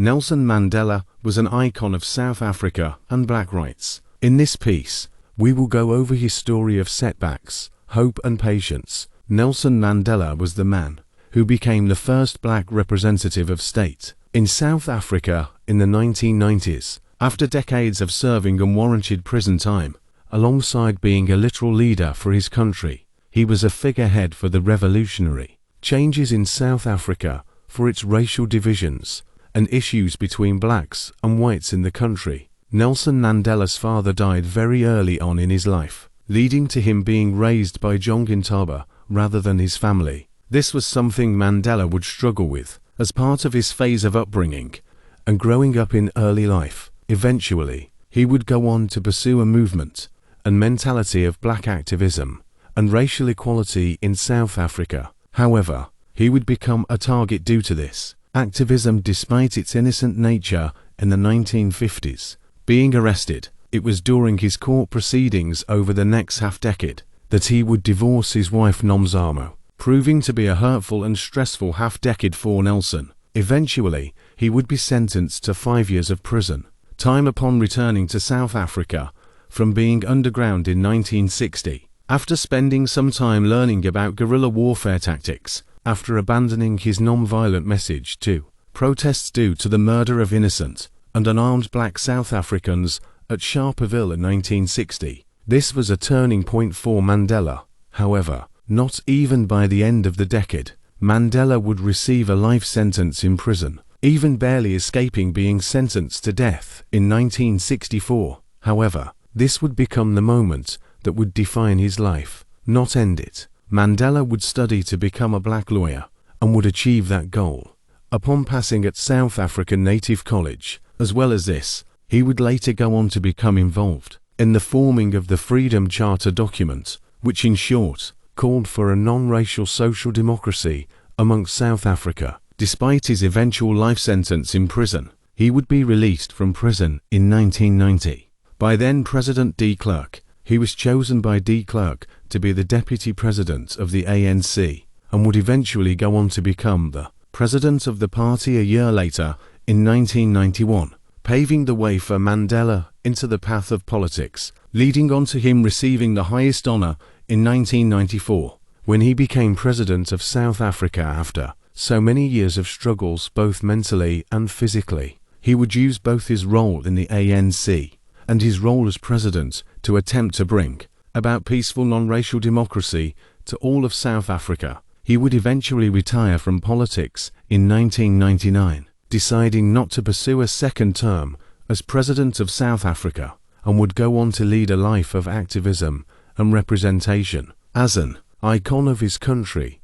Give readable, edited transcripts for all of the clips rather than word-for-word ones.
Nelson Mandela was an icon of South Africa and black rights. In this piece, we will go over his story of setbacks, hope and patience. Nelson Mandela was the man who became the first black representative of state in South Africa in the 1990s, after decades of serving unwarranted prison time. Alongside being a literal leader for his country, he was a figurehead for the revolutionary changes in South Africa, for its racial divisions and issues between blacks and whites in the country. Nelson Mandela's father died very early on in his life, leading to him being raised by Jongintaba rather than his family. This was something Mandela would struggle with as part of his phase of upbringing and growing up in early life. Eventually, he would go on to pursue a movement and mentality of black activism and racial equality in South Africa. However, he would become a target due to this activism despite its innocent nature in the 1950s. Being arrested, it was during his court proceedings over the next half-decade that he would divorce his wife Nomzamo, proving to be a hurtful and stressful half-decade for Nelson. Eventually, he would be sentenced to 5 years of prison time upon returning to South Africa from being underground in 1960, after spending some time learning about guerrilla warfare tactics, after abandoning his non-violent message to protests due to the murder of innocent and unarmed black South Africans at Sharperville in 1960. This was a turning point for Mandela. However, not even by the end of the decade, Mandela would receive a life sentence in prison, even barely escaping being sentenced to death in 1964. However, this would become the moment that would define his life, not end it. Mandela would study to become a black lawyer and would achieve that goal upon passing at South African Native College. As well as this, he would later go on to become involved in the forming of the Freedom Charter document, which in short called for a non-racial social democracy amongst South Africa. Despite his eventual life sentence in prison, he would be released from prison in 1990. By then President de Klerk, he was chosen by de Klerk to be the deputy president of the ANC and would eventually go on to become the president of the party a year later in 1991, paving the way for Mandela into the path of politics, leading on to him receiving the highest honor in 1994, when he became president of South Africa after so many years of struggles both mentally and physically. He would use both his role in the ANC and his role as president to attempt to bring about peaceful non-racial democracy to all of South Africa. He would eventually retire from politics in 1999, deciding not to pursue a second term as president of South Africa, and would go on to lead a life of activism and representation. As an icon of his country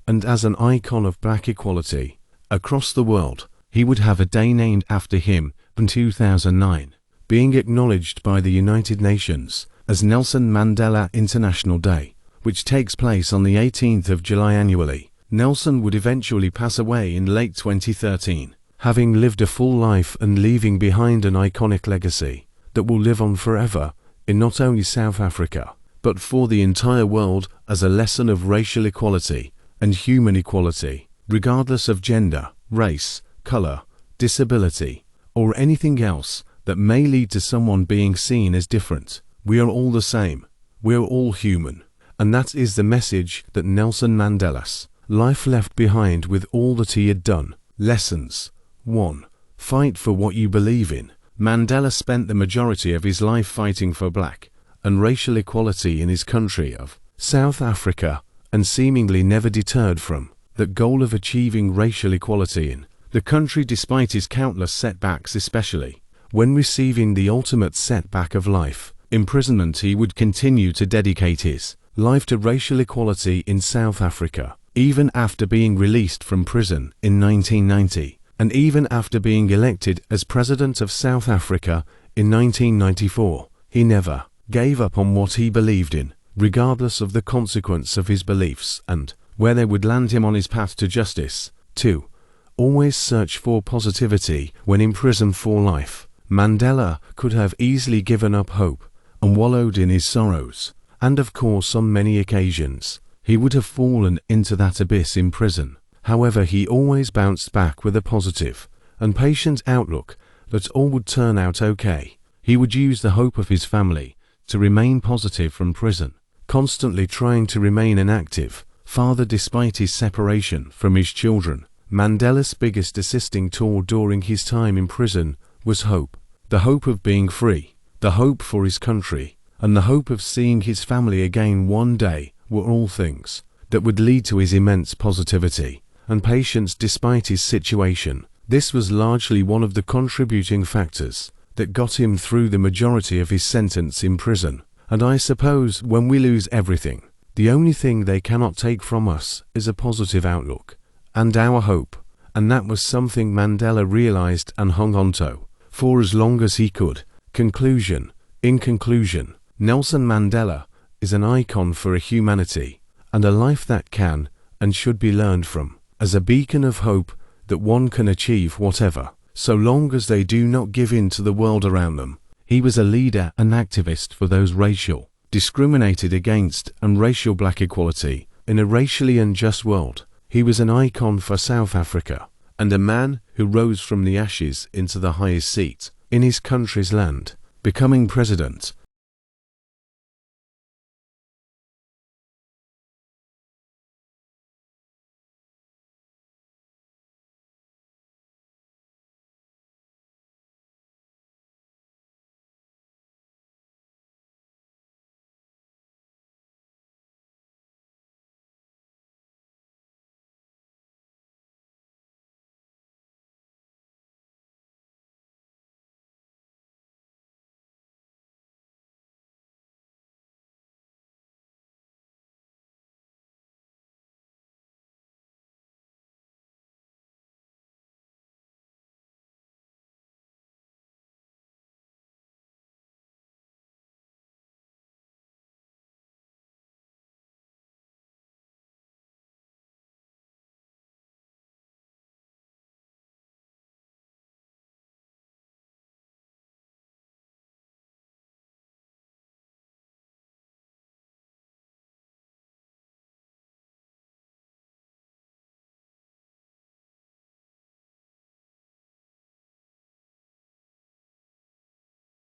and as an icon of black equality across the world, he would have a day named after him in 2009, being acknowledged by the United Nations as Nelson Mandela International Day, which takes place on the 18th of July annually. Nelson would eventually pass away in late 2013, having lived a full life and leaving behind an iconic legacy that will live on forever in not only South Africa, but for the entire world as a lesson of racial equality and human equality, regardless of gender, race, color, disability, or anything else that may lead to someone being seen as different. We are all the same. We are all human. And that is the message that Nelson Mandela's life left behind with all that he had done. Lessons. 1. Fight for what you believe in. Mandela spent the majority of his life fighting for black and racial equality in his country of South Africa, and seemingly never deterred from the goal of achieving racial equality in the country despite his countless setbacks, especially when receiving the ultimate setback of life, imprisonment. He would continue to dedicate his life to racial equality in South Africa, even after being released from prison in 1990, and even after being elected as President of South Africa in 1994. He never gave up on what he believed in, regardless of the consequence of his beliefs and where they would land him on his path to justice. 2. Always search for positivity when in prison for life. Mandela could have easily given up hope and wallowed in his sorrows, and of course on many occasions he would have fallen into that abyss in prison. However, he always bounced back with a positive and patient outlook that all would turn out okay. He would use the hope of his family to remain positive from prison, constantly trying to remain an active father despite his separation from his children. Mandela's biggest assisting tool during his time in prison was hope. The hope of being free, the hope for his country, and the hope of seeing his family again one day were all things that would lead to his immense positivity and patience despite his situation. This was largely one of the contributing factors that got him through the majority of his sentence in prison. And I suppose when we lose everything, the only thing they cannot take from us is a positive outlook and our hope. And that was something Mandela realized and hung on to for as long as he could. Conclusion. In conclusion, Nelson Mandela is an icon for a humanity and a life that can and should be learned from, as a beacon of hope that one can achieve whatever, so long as they do not give in to the world around them. He was a leader and activist for those racial, discriminated against and racial black equality in a racially unjust world. He was an icon for South Africa and a man who rose from the ashes into the highest seat in his country's land, becoming president